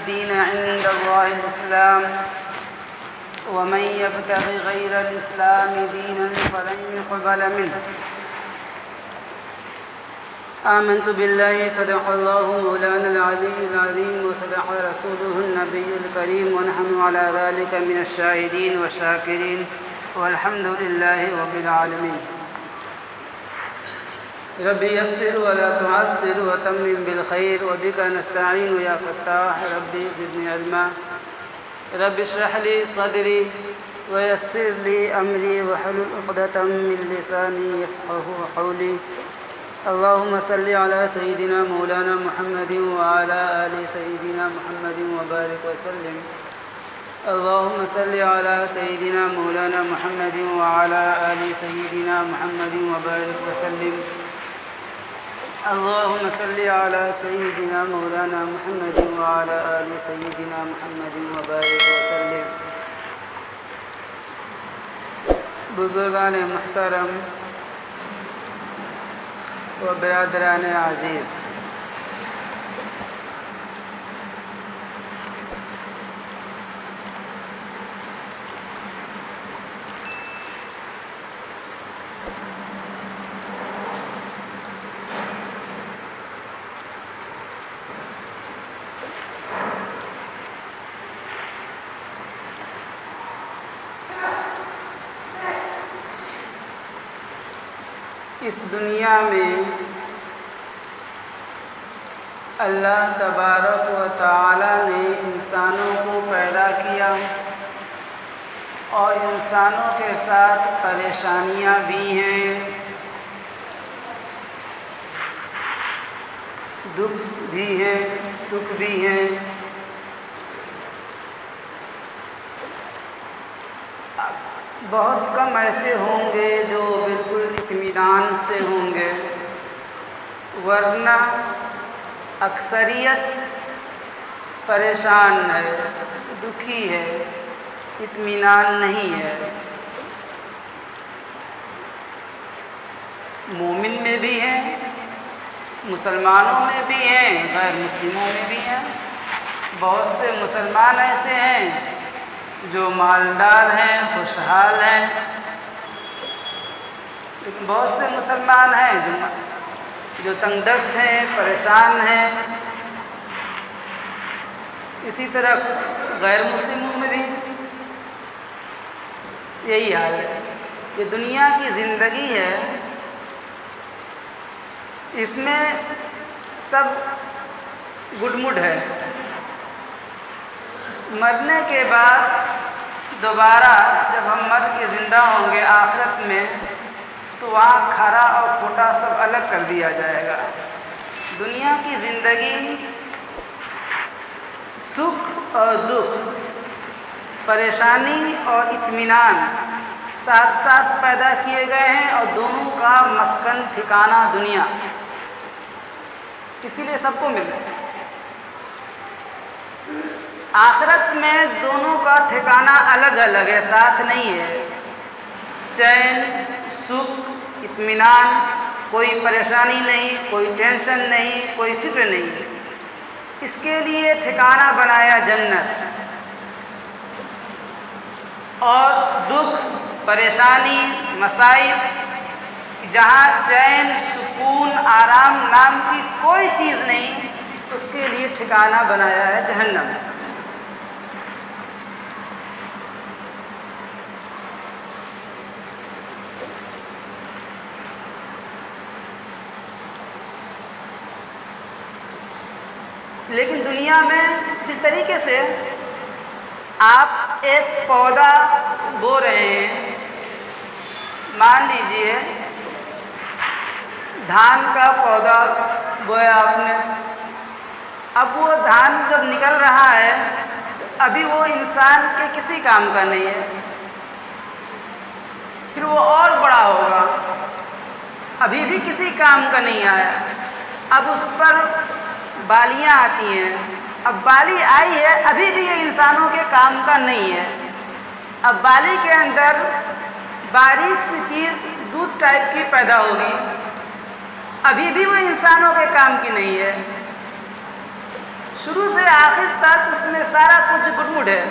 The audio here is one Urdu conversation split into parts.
الدين عند الله الإسلام ومن يبتغ غير الإسلام دينا فلن يقبل منه. آمنت بالله صدق الله مولانا العلي العظيم وصدق رسوله النبي الكريم ونحن على ذلك من الشاهدين والشاكرين والحمد لله رب العالمين. رب يسر ولا تعسر وتمم بالخير وبك نستعين يا فتاح. رب زدني علما. رب اشرح لي صدري ويسر لي أمري واحلل عقدة من لساني يفقهوا قولي. اللهم صل على سيدنا مولانا محمد وعلى آل سيدنا محمد وبارك وسلم. اللهم صل على سيدنا مولانا محمد وعلى آل سيدنا محمد وبارك وسلم. اللهم صل على سيدنا مولانا محمد وعلى آل سيدنا محمد وبارك وسلم. بزرگان محترم و برادران عزیز، اس دنیا میں اللہ تبارک و تعالی نے انسانوں کو پیدا کیا اور انسانوں کے ساتھ پریشانیاں بھی ہیں، دکھ بھی ہیں، سکھ بھی ہیں. بہت کم ایسے ہوں گے جو بالکل اطمینان سے ہوں گے، ورنہ اکثریت پریشان ہے، دکھی ہے، اطمینان نہیں ہے. مومن میں بھی ہیں، مسلمانوں میں بھی ہیں، غیر مسلموں میں بھی ہیں. بہت سے مسلمان ایسے ہیں جو مالدار ہیں، خوشحال ہیں، لیکن بہت سے مسلمان ہیں جو تنگ دست ہیں، پریشان ہیں. اسی طرح غیر مسلموں میں بھی یہی حال ہے. یہ دنیا کی زندگی ہے، اس میں سب گڈ مڈ ہے. مرنے کے بعد دوبارہ جب ہم مر کے زندہ ہوں گے آخرت میں، تو وہاں کھرا اور کھوٹا سب الگ کر دیا جائے گا. دنیا کی زندگی سکھ اور دکھ، پریشانی اور اطمینان ساتھ ساتھ پیدا کیے گئے ہیں، اور دونوں کا مسکن ٹھکانہ دنیا، اسی لیے سب کو ملے. آخرت میں دونوں کا ٹھکانہ الگ الگ ہے، ساتھ نہیں ہے. چین، سکھ، اطمینان، کوئی پریشانی نہیں، کوئی ٹینشن نہیں، کوئی فکر نہیں. اس کے لیے ٹھکانہ بنایا جنت. اور دکھ، پریشانی، مصائب، جہاں چین، سکون، آرام نام کی کوئی چیز نہیں، اس کے لیے ٹھکانہ بنایا ہے جہنم. لیکن دنیا میں جس طریقے سے آپ ایک پودا بو رہے ہیں، مان لیجئے دھان کا پودا بویا آپ نے، اب وہ دھان جب نکل رہا ہے تو ابھی وہ انسان کے کسی کام کا نہیں ہے، پھر وہ اور بڑا ہوگا، ابھی بھی کسی کام کا نہیں آیا. اب اس پر بالیاں آتی ہیں، اب بالی آئی ہے، ابھی بھی یہ انسانوں کے کام کا نہیں ہے. اب بالی کے اندر باریک سی چیز دودھ ٹائپ کی پیدا ہوگی، ابھی بھی وہ انسانوں کے کام کی نہیں ہے. شروع سے آخر تک اس میں سارا کچھ گڈمڈ ہے.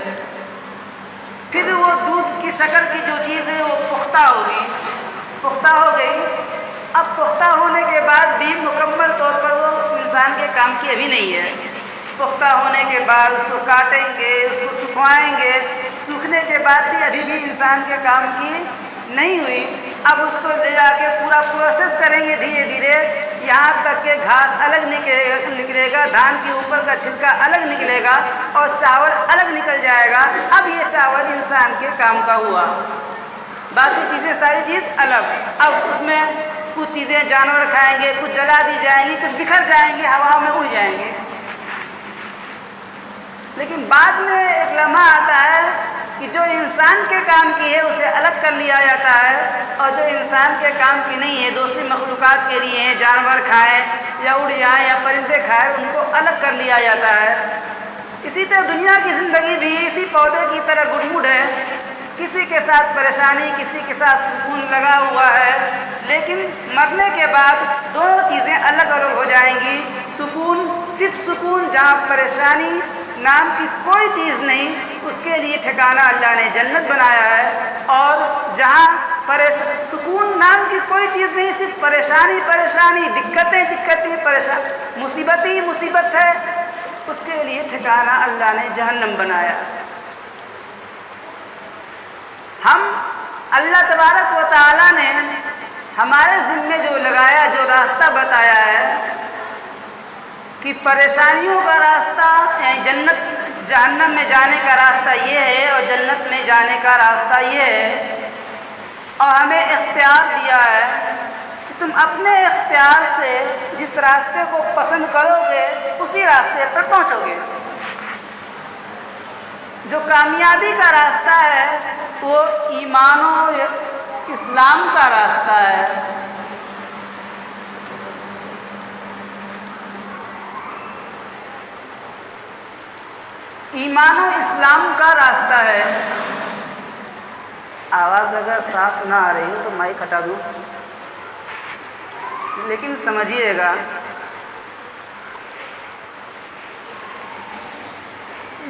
پھر وہ دودھ کی شکل کی جو چیز ہے وہ پختہ ہوگی، پختہ ہو گئی. اب پختہ ہونے کے بعد بھی مکمل طور پر وہ انسان کے کام کی ابھی نہیں ہے. پختہ ہونے کے بعد اس کو کاٹیں گے، اس کو سکھوائیں گے، سوکھنے کے بعد بھی ابھی بھی انسان کے کام کی نہیں ہوئی. اب اس کو لے جا کے پورا پروسیس کریں گے دھیرے دھیرے، یہاں تک کہ گھاس الگ نکلے گا، دھان کے اوپر کا چھلکا الگ نکلے گا اور چاول الگ نکل جائے گا. اب یہ چاول انسان کے کام کا ہوا، باقی چیزیں ساری چیز الگ. اب اس میں کچھ چیزیں جانور کھائیں گے، کچھ جلا دی جائیں گی، کچھ بکھر جائیں گے، ہوا میں اڑ جائیں گے. لیکن بعد میں ایک لمحہ آتا ہے کہ جو انسان کے کام کی ہے اسے الگ کر لیا جاتا ہے، اور جو انسان کے کام کی نہیں ہے دوسری مخلوقات کے لیے ہیں، جانور کھائیں یا اڑ جائیں یا پرندے کھائیں، ان کو الگ کر لیا جاتا ہے. اسی طرح دنیا کی زندگی بھی اسی پودے کی طرح گڈمڈ ہے، کسی کے ساتھ پریشانی، کسی کے ساتھ سکون لگا ہوا ہے. لیکن مرنے کے بعد دونوں چیزیں الگ الگ ہو جائیں گی. سکون، صرف سکون، جہاں پریشانی نام کی کوئی چیز نہیں، اس کے لیے ٹھکانہ اللہ نے جنت بنایا ہے. اور جہاں سکون نام کی کوئی چیز نہیں، صرف پریشانی پریشانی، دقتیں مصیبت ہی مصیبت ہے، اس کے لیے ٹھکانہ اللہ نے جہنم بنایا. ہم اللہ تبارک و تعالیٰ نے ہمارے ذمے جو لگایا، جو راستہ بتایا ہے کہ پریشانیوں کا راستہ جنت جہنم میں جانے کا راستہ یہ ہے اور جنت میں جانے کا راستہ یہ ہے، اور ہمیں اختیار دیا ہے کہ تم اپنے اختیار سے جس راستے کو پسند کرو گے اسی راستے پر پہنچو گے. جو کامیابی کا راستہ ہے وہ ایمان و اسلام کا راستہ ہے. ایمان و اسلام کا راستہ ہے. آواز اگر صاف نہ آ رہی ہو تو مائک ہٹا دوں، لیکن سمجھیے گا.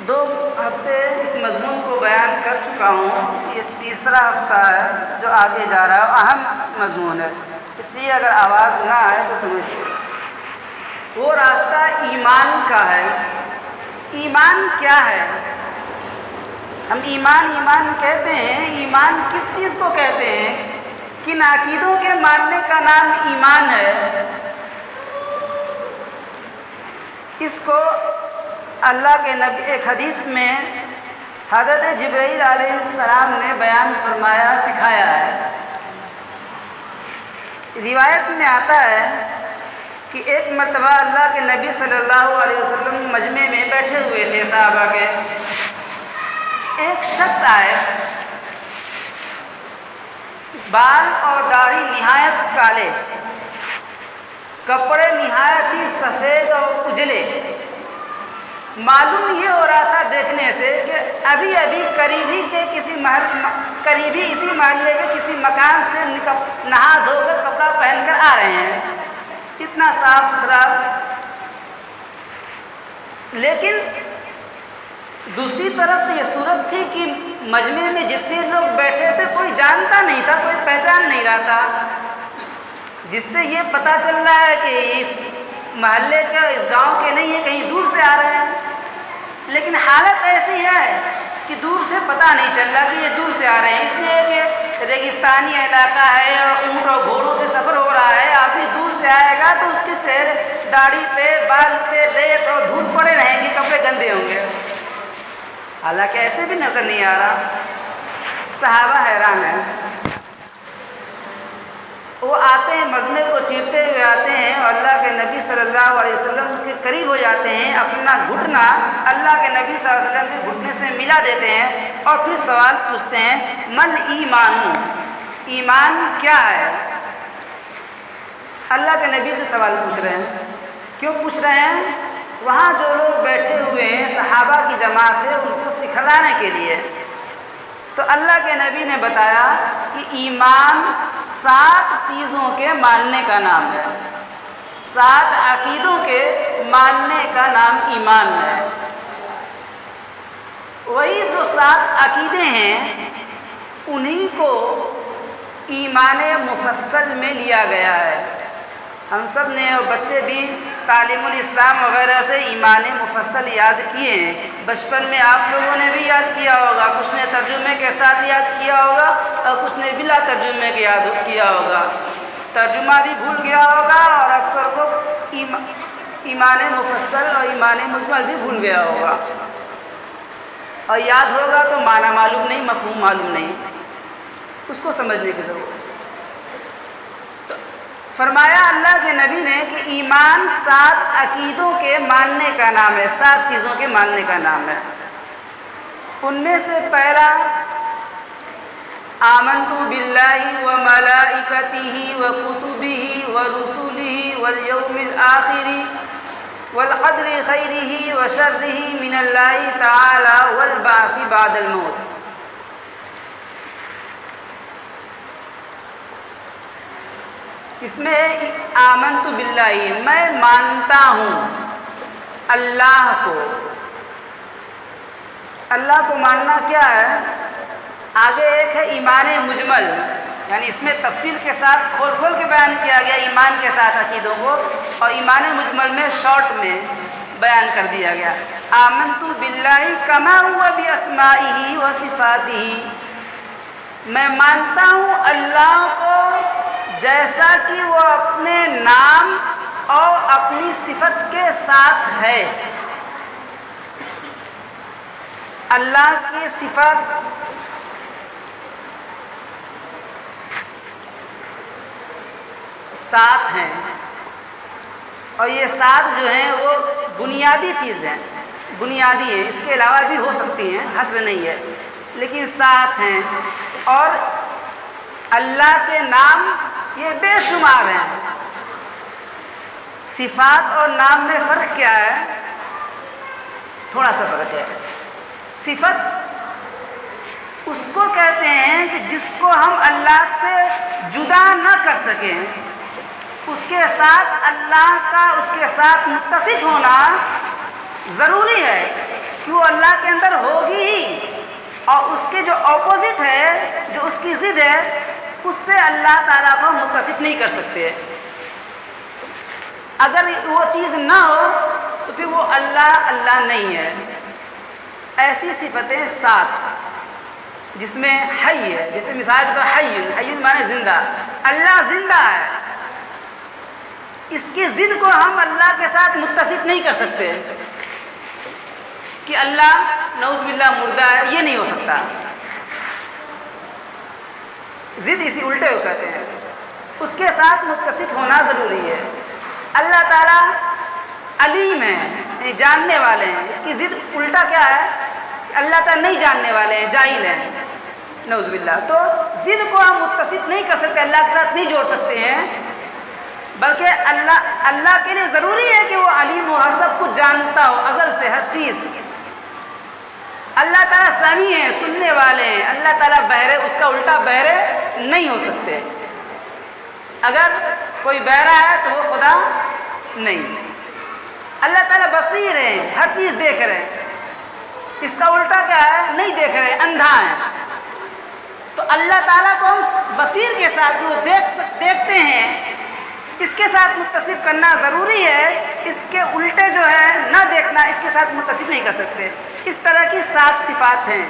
2 ہفتے اس مضمون کو بیان کر چکا ہوں، یہ تیسرا ہفتہ ہے جو آگے جا رہا ہے، اہم مضمون ہے، اس لیے اگر آواز نہ آئے تو سمجھیے. وہ راستہ ایمان کا ہے. ایمان کیا ہے؟ ہم ایمان کہتے ہیں. ایمان کس چیز کو کہتے ہیں؟ کن عقیدوں کے ماننے کا نام ایمان ہے؟ اس کو اللہ کے نبی ایک حدیث میں حضرت جبرائیل علیہ السلام نے بیان فرمایا، سکھایا ہے. روایت میں آتا ہے کہ ایک مرتبہ اللہ کے نبی صلی اللہ علیہ وسلم مجمع میں بیٹھے ہوئے تھے صحابہ کے. ایک شخص آئے، بال اور داڑھی نہایت کالے، کپڑے نہایت ہی سفید اور اجلے. معلوم یہ ہو رہا تھا دیکھنے سے کہ ابھی قریبی اسی محلے کے کسی مکان سے نہا دھو کر کپڑا پہن کر آ رہے ہیں. اتنا صاف ستھرا. لیکن دوسری طرف یہ صورت تھی کہ مجمع میں جتنے لوگ بیٹھے تھے کوئی جانتا نہیں تھا، کوئی پہچان نہیں رہا تھا، جس سے یہ پتہ چل رہا ہے کہ اس محلے کے، اس گاؤں کے نہیں ہے، کہیں دور سے آ رہے ہیں. لیکن حالت ایسی ہے کہ دور سے پتہ نہیں چل رہا کہ یہ دور سے آ رہے ہیں، اس لیے کہ ریگستانی علاقہ ہے اور اونٹ اور گھوڑوں سے سفر ہو رہا ہے. آدمی دور سے آئے گا تو اس کے چہرے، داڑھی پہ، بال پہ ریت اور دھول پڑے رہیں گے، کپڑے گندے ہوں گے. حالانکہ ایسے بھی نظر نہیں آ رہا. صحابہ حیران ہیں. وہ آتے ہیں، مجمع کو چیرتے ہوئے آتے ہیں اور اللہ کے نبی صلی اللہ علیہ وسلم کے قریب ہو جاتے ہیں. اپنا گھٹنا اللہ کے نبی صلی اللہ علیہ وسلم کے گھٹنے سے ملا دیتے ہیں اور پھر سوال پوچھتے ہیں، من ایمان، ایمان کیا ہے؟ اللہ کے نبی سے سوال پوچھ رہے ہیں. کیوں پوچھ رہے ہیں؟ وہاں جو لوگ بیٹھے ہوئے ہیں صحابہ کی جماعت ہے، ان کو سکھلانے کے لیے. تو اللہ کے نبی نے بتایا کہ ایمان 7 چیزوں کے ماننے کا نام ہے. 7 عقیدوں کے ماننے کا نام ایمان ہے۔ وہی جو 7 عقیدے ہیں انہی کو ایمان مفصل میں لیا گیا ہے۔ ہم سب نے اور بچے بھی تعلیم الاسلام وغیرہ سے ایمان مفصل یاد کیے ہیں۔ بچپن میں آپ لوگوں نے بھی یاد کیا ہوگا، کچھ نے ترجمے کے ساتھ یاد کیا ہوگا اور کچھ نے بلا ترجمے کے یاد کیا ہوگا۔ ترجمہ بھی بھول گیا ہوگا اور اکثر کو ایمان مفصل اور ایمان مجمل بھی بھول گیا ہوگا، اور یاد ہوگا تو معنی معلوم نہیں، مفہوم معلوم نہیں، اس کو سمجھنے کی ضرورت ہے۔ تو فرمایا اللہ کے نبی نے کہ ایمان 7 عقیدوں کے ماننے کا نام ہے، 7 چیزوں کے ماننے کا نام ہے۔ ان میں سے پہلا آمنت باللہ وملائکتہ وکتبہ ورسلہ والیوم الآخر والقدر خیرہ وشرہ من اللہ تعالی والبعث بعد الموت۔ اس میں آمنت باللہ، میں مانتا ہوں اللہ کو۔ اللہ کو ماننا کیا ہے؟ آگے ایک ہے ایمان مجمل، یعنی اس میں تفصیل کے ساتھ کھول کھول کے بیان کیا گیا ایمان کے ساتھ عقیدوں کو، اور ایمان مجمل میں شارٹ میں بیان کر دیا گیا۔ آمنت باللہ کما ہوا باسمائہ و صفاتہ، میں مانتا ہوں اللہ کو جیسا کہ وہ اپنے نام اور اپنی صفت کے ساتھ ہے۔ اللہ کی صفات سات ہیں، اور یہ 7 جو ہیں وہ بنیادی چیز ہیں، بنیادی ہیں، اس کے علاوہ بھی ہو سکتی ہیں، حصر نہیں ہے، لیکن 7 ہیں۔ اور اللہ کے نام یہ بے شمار ہیں۔ صفات اور نام میں فرق کیا ہے؟ تھوڑا سا فرق ہے۔ صفت اس کو کہتے ہیں کہ جس کو ہم اللہ سے جدا نہ کر سکیں، اس کے ساتھ اللہ کا اس کے ساتھ متصف ہونا ضروری ہے کہ وہ اللہ کے اندر ہوگی ہی، اور اس کے جو اپوزٹ ہے، جو اس کی ضد ہے، اس سے اللہ تعالیٰ کو متصف نہیں کر سکتے۔ اگر وہ چیز نہ ہو تو پھر وہ اللہ نہیں ہے۔ ایسی صفتیں 7 جس میں حی ہے، جیسے مثال تو حی مانے زندہ، اللہ زندہ ہے، اس کی ضد کو ہم اللہ کے ساتھ متصف نہیں کر سکتے کہ اللہ نعوذ باللہ مردہ ہے، یہ نہیں ہو سکتا۔ ضد اسی الٹے ہو کہتے ہیں، اس کے ساتھ متصف ہونا ضروری ہے۔ اللہ تعالیٰ علیم ہے، یعنی جاننے والے ہیں، اس کی ضد الٹا کیا ہے؟ اللہ تعالیٰ نہیں جاننے والے ہیں، جاہل ہیں، نعوذ باللہ۔ تو ضد کو ہم متصف نہیں کر سکتے، اللہ کے ساتھ نہیں جوڑ سکتے ہیں، بلکہ اللہ کے لیے ضروری ہے کہ وہ علیم ہو، ہر سب کچھ جانتا ہو، ازل سے ہر چیز۔ اللہ تعالیٰ سمیع ہیں، سننے والے ہیں، اللہ تعالیٰ بہرے، اس کا الٹا بہرے نہیں ہو سکتے۔ اگر کوئی بہرا ہے تو وہ خدا نہیں۔ اللہ تعالیٰ بصیر ہیں، ہر چیز دیکھ رہے ہیں، اس کا الٹا کیا ہے؟ نہیں دیکھ رہے، اندھا ہے۔ تو اللہ تعالیٰ کو ہم بصیر کے ساتھ جو دیکھتے ہیں، اس کے ساتھ متصف کرنا ضروری ہے، اس کے الٹے جو ہے نہ دیکھنا، اس کے ساتھ متصف نہیں کر سکتے۔ اس طرح کی 7 صفات ہیں۔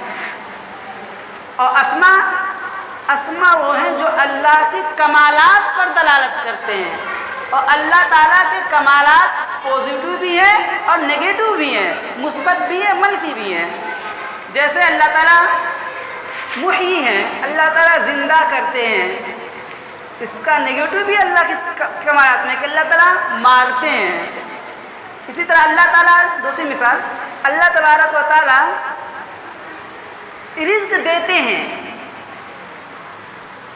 اور اسما وہ ہیں جو اللہ کے کمالات پر دلالت کرتے ہیں، اور اللہ تعالیٰ کے کمالات پازیٹیو بھی ہیں اور نگیٹو بھی ہیں، مثبت بھی ہیں، منفی بھی ہیں۔ جیسے اللہ تعالیٰ محیی ہیں، اللہ تعالیٰ زندہ کرتے ہیں، اس کا نگیٹو بھی اللہ کے کمالات میں کہ اللہ تعالیٰ مارتے ہیں۔ اسی طرح اللہ تعالیٰ، دوسری مثال، اللہ تبارک و تعالیٰ رزق دیتے ہیں،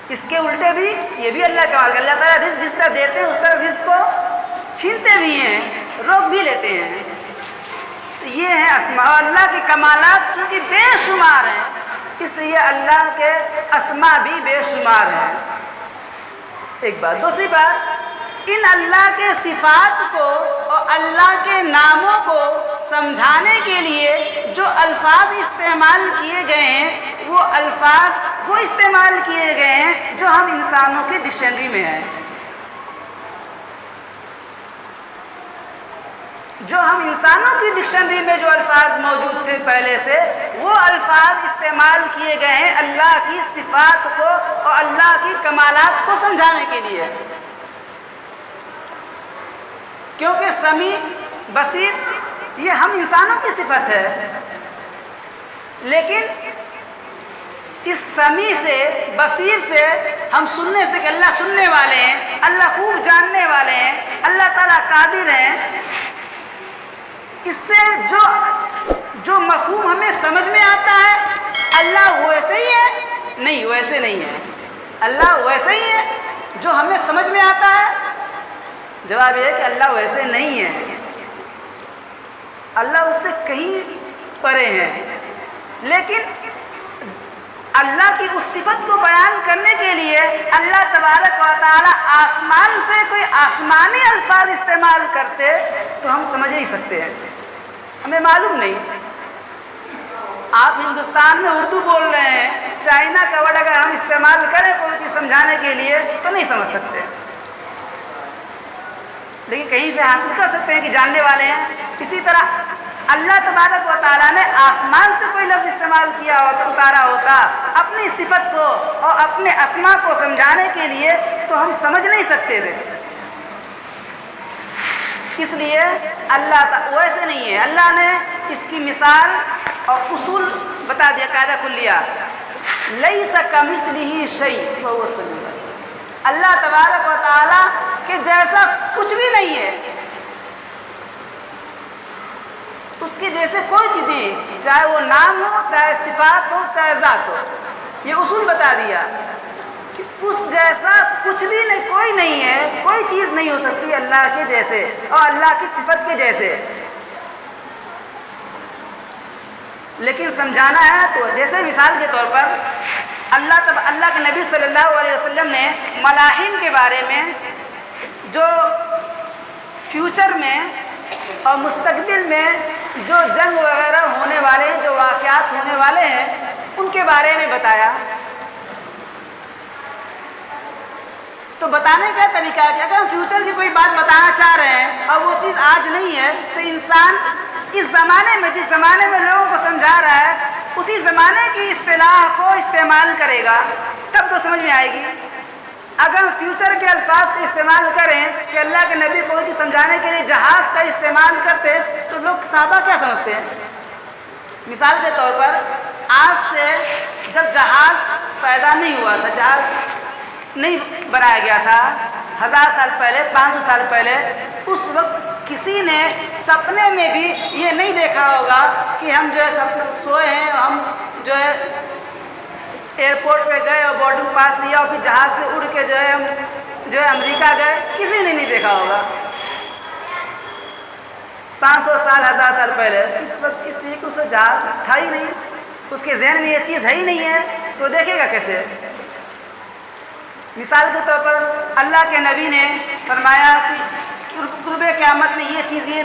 اس کے الٹے بھی یہ بھی اللہ کمال کا، اللہ تعالیٰ رزق جس طرح دیتے ہیں اس طرح رزق کو چھینتے بھی ہیں، روک بھی لیتے ہیں۔ تو یہ ہے اسماء، اللہ کے کمالات چونکہ بے شمار ہیں، اس لیے اللہ کے اسماء بھی بے شمار ہیں۔ ایک بات۔ دوسری بات، ان اللہ کے صفات کو اور اللہ کے ناموں کو سمجھانے کے لیے جو الفاظ استعمال کیے گئے ہیں وہ الفاظ وہ استعمال کیے گئے ہیں جو ہم انسانوں کی ڈکشنری میں ہیں، جو ہم انسانوں کی ڈکشنری میں جو الفاظ موجود تھے پہلے سے، وہ الفاظ استعمال کیے گئے ہیں اللہ کی صفات کو اور اللہ کی کمالات کو سمجھانے کے لیے، کیونکہ سمیع بصیر یہ ہم انسانوں کی صفت ہے، لیکن اس سمیع سے بصیر سے ہم سننے سے کہ اللہ سننے والے ہیں، اللہ خوب جاننے والے ہیں، اللہ تعالیٰ قادر ہیں، اس سے جو مفہوم ہمیں سمجھ میں آتا ہے اللہ ویسے ہی ہے، نہیں ویسے نہیں ہے، اللہ ویسے ہی ہے جو ہمیں سمجھ میں آتا ہے، جواب یہ ہے کہ اللہ ویسے نہیں ہے، اللہ اس سے کہیں پرے ہے، لیکن اللہ کی اس صفت کو بیان کرنے کے لیے اللہ تبارک و تعالی آسمان سے کوئی آسمانی الفاظ استعمال کرتے تو ہم سمجھ نہیں سکتے ہیں، ہمیں معلوم نہیں۔ آپ ہندوستان میں اردو بول رہے ہیں، چائنا کا ورڈ اگر ہم استعمال کریں کوئی چیز سمجھانے کے لیے تو نہیں سمجھ سکتے، لیکن کہیں سے حاصل کر سکتے ہیں کہ جاننے والے ہیں۔ اسی طرح اللہ تبارک و تعالیٰ نے آسمان سے کوئی لفظ استعمال کیا ہوتا، اتارا ہوتا اپنی صفت کو اور اپنے اسما کو سمجھانے کے لیے تو ہم سمجھ نہیں سکتے تھے، اس لیے اللہ ویسے نہیں ہے۔ اللہ نے اس کی مثال اور اصول بتا دیا، قاعدہ کلیہ، لیس کمثلہ شیء وہو السمیع البصیر، اللہ تبارک و تعالیٰ کے جیسا کچھ بھی نہیں ہے، اس کے جیسے کوئی چیز نہیں، چاہے وہ نام ہو، چاہے صفات ہو، چاہے ذات ہو، یہ اصول بتا دیا کہ اس جیسا کچھ بھی نہیں، کوئی نہیں ہے، کوئی چیز نہیں ہو سکتی اللہ کے جیسے اور اللہ کی صفت کے جیسے۔ لیکن سمجھانا ہے تو جیسے مثال کے طور پر اللہ کے نبی صلی اللہ علیہ وسلم نے ملاحم کے بارے میں جو فیوچر میں اور مستقبل میں جو جنگ وغیرہ ہونے والے ہیں، جو واقعات ہونے والے ہیں، ان کے بارے میں بتایا۔ تو بتانے کا طریقہ ہے کہ اگر ہم فیوچر کی کوئی بات بتانا چاہ رہے ہیں اور وہ چیز آج نہیں ہے تو انسان اس زمانے میں جس زمانے میں لوگوں کو سمجھا رہا ہے اسی زمانے کی اصطلاح کو استعمال کرے گا، تب تو سمجھ میں آئے گی۔ اگر ہم فیوچر کے الفاظ کو استعمال کریں کہ اللہ کے نبی کو چیز سمجھانے کے لیے جہاز کا استعمال کرتے تو لوگ صحابہ کیا سمجھتے ہیں؟ مثال کے طور پر آج سے جب جہاز پیدا نہیں ہوا تھا، جہاز نہیں بنایا گیا تھا 1000 سال پہلے، 500 سال پہلے، اس وقت کسی نے سپنے میں بھی یہ نہیں دیکھا ہوگا کہ ہم جو ہے سوئے ہیں، ہم جو ہے ایئرپورٹ پہ گئے اور بورڈنگ پاس لیا اور پھر جہاز سے اڑ کے جو ہے ہم جو ہے امریکہ گئے، کسی نے نہیں دیکھا ہوگا 500 سال 1000 سال پہلے۔ اس وقت اس لیے کہ اس وقت جہاز تھا ہی نہیں، اس کے ذہن میں یہ چیز ہے ہی نہیں ہے، تو دیکھے گا کیسے؟ مثال کے طور پر اللہ کے نبی نے فرمایا کہ قرب قیامت میں یہ چیز یہ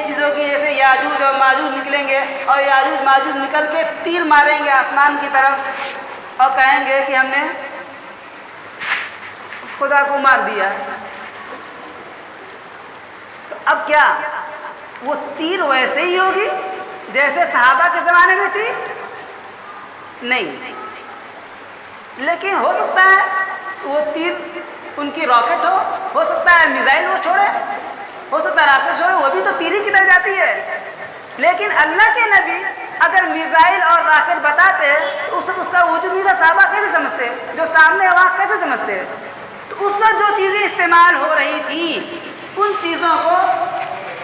چیزوں کی، جیسے یاجوج اور ماجوج نکلیں گے اور یاجوج ماجوج نکل کے تیر ماریں گے آسمان کی طرف اور کہیں گے کہ ہم نے خدا کو مار دیا۔ تو اب کیا وہ تیر ویسے ہی ہوگی جیسے صحابہ کے زمانے میں تھی؟ نہیں، لیکن ہو سکتا ہے وہ تیر ان کی راکٹ ہو سکتا ہے میزائل وہ چھوڑے، ہو سکتا ہے راکٹ چھوڑے، وہ بھی تو تیر ہی کی طرح جاتی ہے۔ لیکن اللہ کے نبی اگر میزائل اور راکٹ بتاتے تو اس کا وجود نہیں تھا، صحابہ کیسے سمجھتے؟ جو سامنے وہاں کیسے سمجھتے؟ تو اس وقت جو چیزیں استعمال ہو رہی تھیں ان چیزوں کو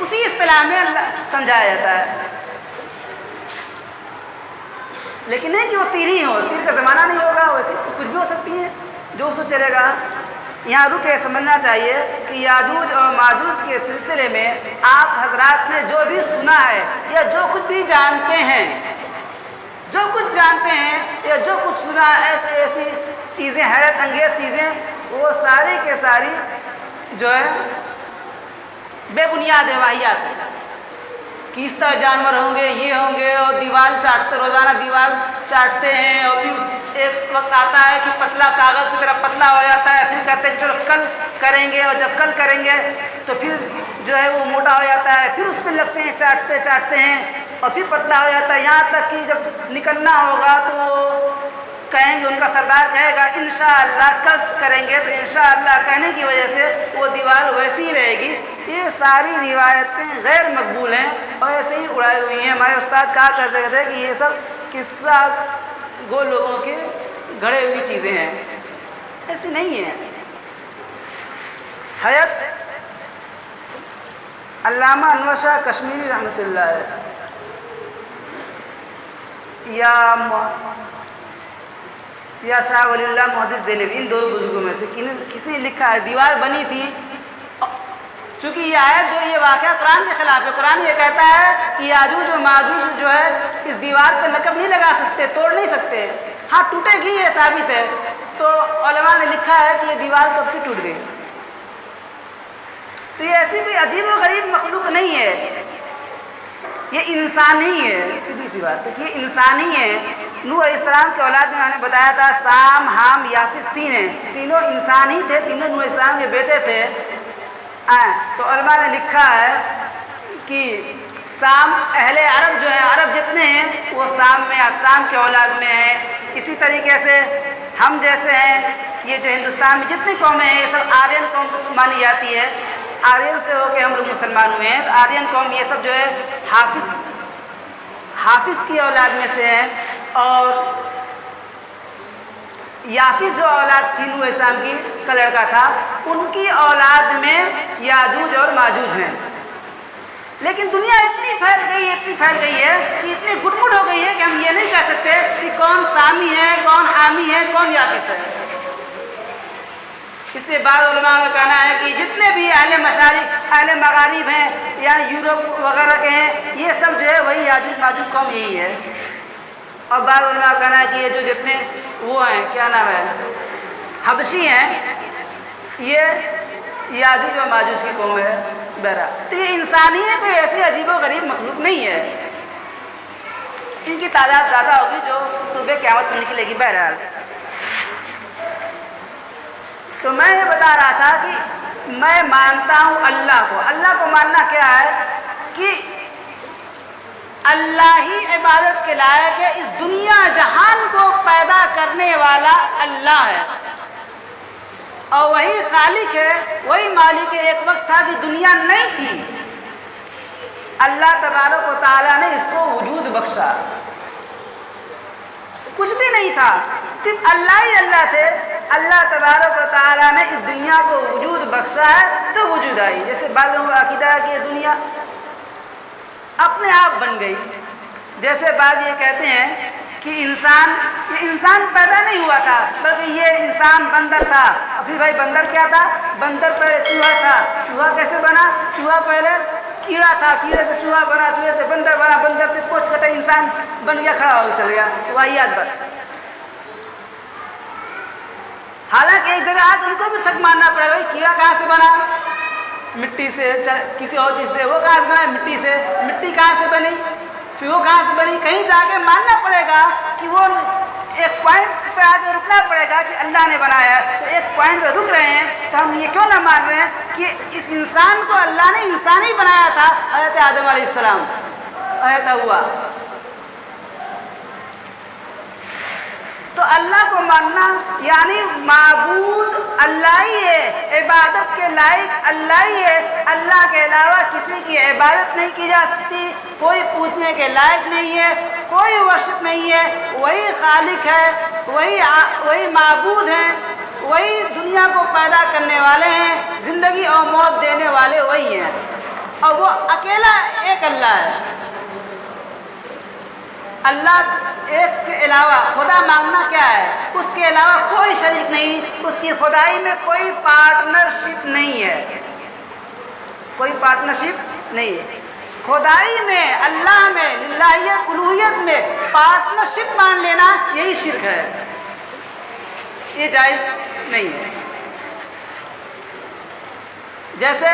اسی اصطلاح میں سمجھایا جاتا ہے، لیکن نہیں کہ وہ تیر ہی ہو، تیر کا زمانہ نہیں ہوگا، ویسے تو کچھ بھی ہو سکتی ہے جو اس کو چلے گا۔ یہاں رکے سمجھنا چاہیے کہ یاجوج اور ماجوج کے سلسلے میں آپ حضرات نے جو بھی سنا ہے یا جو کچھ بھی جانتے ہیں، جو کچھ جانتے ہیں یا جو کچھ سنا ہے، ایسی چیزیں، حیرت انگیز چیزیں، وہ ساری کے ساری جو ہے بے بنیاد ہے، واحد کہ اس طرح جانور ہوں گے، یہ ہوں گے، اور دیوار چاٹتے، روزانہ دیوار چاٹتے ہیں، اور پھر ایک وقت آتا ہے کہ پتلا کاغذ کی طرح پتلا ہو جاتا ہے، پھر کہتے ہیں چلو کل کریں گے، اور جب کل کریں گے تو پھر جو ہے وہ موٹا ہو جاتا ہے، پھر اس پہ لگتے ہیں، چاٹتے ہیں، اور پھر پتلا ہو جاتا ہے، یہاں تک کہ جب نکلنا ہوگا تو وہ کہیں گے، ان کا سردار کہے گا انشاءاللہ کل کریں گے، تو انشاءاللہ کہنے کی وجہ سے وہ دیوار ویسی ہی رہے گی۔ یہ ساری روایتیں غیر مقبول ہیں اور ایسے ہی اڑائی ہوئی ہیں۔ ہمارے استاد کہا کرتے تھے کہ یہ سب قصہ گو لوگوں کے گھڑے ہوئی چیزیں ہیں، ایسی نہیں ہیں۔ حضرت علامہ انور شاہ کشمیری رحمۃ اللہ علیہ یا شاہ ولی اللہ محدث دہلوی، ان دو بزرگوں میں سے کسی نے لکھا ہے دیوار بنی تھی، چونکہ یہ آیت جو یہ واقعہ قرآن کے خلاف ہے۔ قرآن یہ کہتا ہے کہ یاجوج و ماجوج جو ہے اس دیوار پہ لقب نہیں لگا سکتے، توڑ نہیں سکتے، ہاں ٹوٹے گی یہ ثابت ہے۔ تو علماء نے لکھا ہے کہ یہ دیوار کب کی ٹوٹ گئی۔ تو یہ ایسی کوئی عجیب و غریب مخلوق نہیں ہے، یہ انسانی ہے، سیدھی سی بات ہے کہ یہ انسانی ہے۔ نوح علیہ السلام کے اولاد میں نے بتایا تھا سام، حام، یافس تین ہیں، تینوں انسان ہی تھے، تینوں نوح علیہ السلام کے بیٹے تھے۔ تو علماء نے لکھا ہے کہ سام اہل عرب جو ہیں، عرب جتنے ہیں وہ سام کے اولاد میں ہیں۔ اسی طریقے سے ہم جیسے ہیں، یہ جو ہندوستان میں جتنی قومیں ہیں یہ سب آرین قوم مانی جاتی ہے، آرین سے ہو کے ہم لوگ مسلمان ہوئے ہیں۔ تو آرین قوم یہ سب جو ہے حافظ کی اولاد میں سے ہیں، اور یافس جو اولاد تھی نوح علیہ السلام کی کا لڑکا تھا، ان کی اولاد میں یاجوج اور ماجوج ہیں۔ لیکن دنیا اتنی پھیل گئی ہے کہ اتنی گٹ ہو گئی ہے کہ ہم یہ نہیں کہہ سکتے کہ کون سامی ہے، کون حامی ہے، کون یافس ہے۔ اس لیے بعض علماء کا کہنا ہے کہ جتنے بھی اہل مشارق، اہل مغارب ہیں یا یورپ وغیرہ کے ہیں، یہ سب جو ہے وہی یاجوج ماجوج قوم یہی ہے۔ اور بعض علماء کا کہنا ہے کہ یہ جو جتنے وہ ہیں، کیا نام ہے، حبشی ہیں، یہ یاجوج و ماجوج کی قوم ہے۔ بہرحال تو یہ انسانی ہے، کوئی ایسی عجیب و غریب مخلوق نہیں ہے۔ ان کی تعداد زیادہ ہوگی جو قرب قیامت میں نکلے گی۔ بہرحال تو میں یہ بتا رہا تھا کہ میں مانتا ہوں اللہ کو ماننا کیا ہے کہ اللہ ہی عبادت کے لائق ہے، اس دنیا جہان کو پیدا کرنے والا اللہ ہے، اور وہی خالق ہے، وہی مالک ہے۔ ایک وقت تھا کہ دنیا نہیں تھی، اللہ تبارک و تعالیٰ نے اس کو وجود بخشا، کچھ بھی نہیں تھا، صرف اللہ ہی اللہ تھے۔ اللہ تبارک و تعالیٰ نے اس دنیا کو وجود بخشا ہے تو وجود آئی۔ جیسے بعض لوگوں کا عقیدہ ہے کہ یہ دنیا اپنے آپ بن گئی، جیسے بعض یہ کہتے ہیں کہ یہ انسان پیدا نہیں ہوا تھا بلکہ یہ انسان بندر تھا۔ ابھی بھائی بندر کیا تھا؟ بندر پہلے چوہا تھا، چوہا کیسے بنا؟ چوہا پہلے کیڑا تھا، کیڑے سے چوہا بنا، چوہے سے بندر بنا، بندر سے پوچھ کٹے انسان بن گیا، کھڑا ہو چل گیا، واحد بات۔ حالانکہ ایک جگہ آج ان کو بھی تھک ماننا پڑے گا، کیڑا کہاں سے بنا؟ مٹی سے، کسی اور چیز سے۔ وہ کہاں سے بنا؟ مٹی سے۔ مٹی کہاں سے بنی؟ پھر وہ کہاں سے بنی؟ کہیں جا کے ماننا پڑے گا کہ وہ ایک پوائنٹ پہ آ کے رکنا پڑے گا کہ اللہ نے بنایا ہے۔ تو ایک پوائنٹ پہ رک رہے ہیں تو ہم یہ کیوں نہ مان رہے ہیں کہ اس انسان کو اللہ نے انسان ہی بنایا تھا؟ حضرت آدم علیہ السلام، حضرت حوا۔ تو اللہ کو ماننا یعنی معبود اللہ ہی ہے، عبادت کے لائق اللہ ہی ہے، اللہ کے علاوہ کسی کی عبادت نہیں کی جا سکتی، کوئی پوچھنے کے لائق نہیں ہے، کوئی ورشپ نہیں ہے، وہی خالق ہے، وہی معبود ہیں، وہی دنیا کو پیدا کرنے والے ہیں، زندگی اور موت دینے والے وہی ہیں، اور وہ اکیلا ایک اللہ ہے۔ اللہ ایک کے علاوہ خدا مانگنا کیا ہے؟ اس کے علاوہ کوئی شریک نہیں، اس کی خدائی میں کوئی پارٹنرشپ نہیں ہے، کوئی پارٹنرشپ نہیں ہے۔ خدائی میں، اللہ میں، للہیت الوہیت میں پارٹنرشپ مان لینا یہی شرک ہے، یہ جائز نہیں ہے۔ جیسے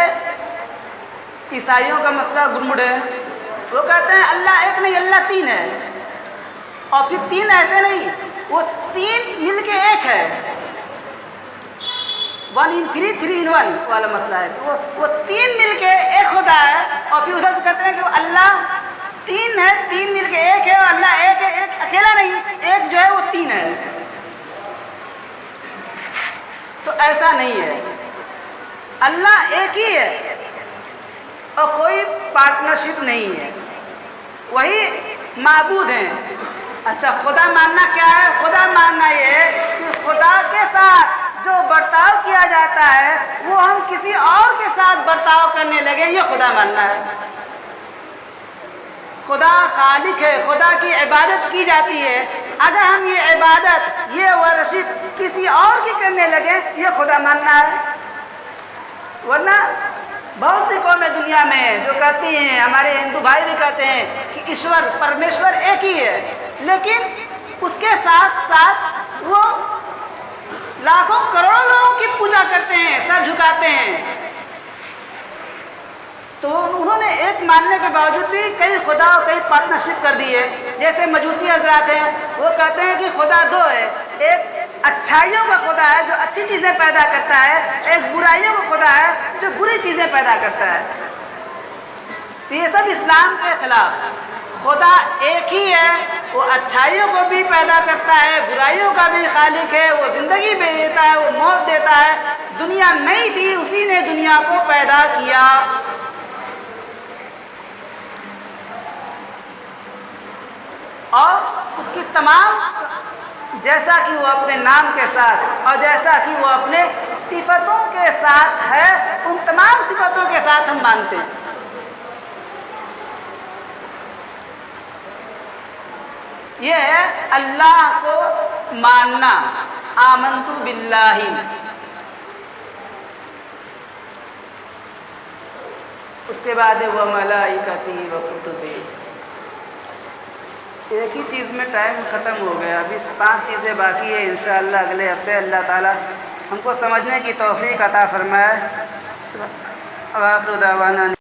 عیسائیوں کا مسئلہ گرمڑ ہے، وہ کہتے ہیں اللہ ایک نہیں اللہ تین ہے، اور پھر تین ایسے نہیں، وہ تین مل کے ایک ہے، 1 in 3 3 in 1 والا مسئلہ ہے، وہ تین مل کے ایک خدا ہے، اور پھر ادھر سے کہتے ہیں کہ وہ اللہ تین ہے، تین مل کے ایک ہے، اور اللہ ایک ہے، ایک اکیلا نہیں، ایک جو ہے وہ تین ہے۔ تو ایسا نہیں ہے، اللہ ایک ہی ہے اور کوئی پارٹنرشپ نہیں ہے، وہی معبود ہیں۔ اچھا خدا ماننا کیا ہے؟ خدا ماننا یہ ہے کہ خدا کے ساتھ جو برتاؤ کیا جاتا ہے وہ ہم کسی اور کے ساتھ برتاؤ کرنے لگے، یہ خدا ماننا ہے۔ خدا خالق ہے، خدا کی عبادت کی جاتی ہے، اگر ہم یہ عبادت یہ ورشپ کسی اور کی کرنے لگے یہ خدا ماننا ہے۔ ورنہ بہت سی قومیں دنیا میں ہیں جو کہتی ہیں، ہمارے ہندو بھائی بھی کہتے ہیں کہ ایشور پرمیشور ایک ہی ہے، لیکن اس کے ساتھ ساتھ وہ لاکھوں کروڑوں لوگوں کی پوجا کرتے ہیں، سر جھکاتے ہیں۔ تو انہوں نے ایک ماننے کے باوجود بھی کئی خدا اور کئی پارٹنرشپ کر دی ہے۔ جیسے مجوسی حضرات ہیں، وہ کہتے ہیں کہ خدا دو ہے، ایک اچھائیوں کا خدا ہے جو اچھی چیزیں پیدا کرتا ہے، ایک برائیوں کا خدا ہے جو بری چیزیں پیدا کرتا ہے۔ تو یہ سب اسلام کے خلاف۔ خدا ایک ہی ہے، وہ اچھائیوں کو بھی پیدا کرتا ہے، برائیوں کا بھی خالق ہے، وہ زندگی بھی دیتا ہے، وہ موت دیتا ہے۔ دنیا نہیں تھی، اسی نے دنیا کو پیدا کیا۔ اور اس کی تمام جیسا کہ وہ اپنے نام کے ساتھ اور جیسا کہ وہ اپنے صفتوں کے ساتھ ہے، ان تمام صفتوں کے ساتھ ہم مانتے ہیں۔ یہ ہے اللہ کو ماننا، آمنت باللہ۔ اس کے بعد وہ ملائکتی و کتبی۔ ایک ہی چیز میں ٹائم ختم ہو گیا، ابھی 5 چیزیں باقی ہیں، انشاءاللہ اگلے ہفتے اللہ تعالیٰ ہم کو سمجھنے کی توفیق عطا فرمائے۔ وآخر دعوانا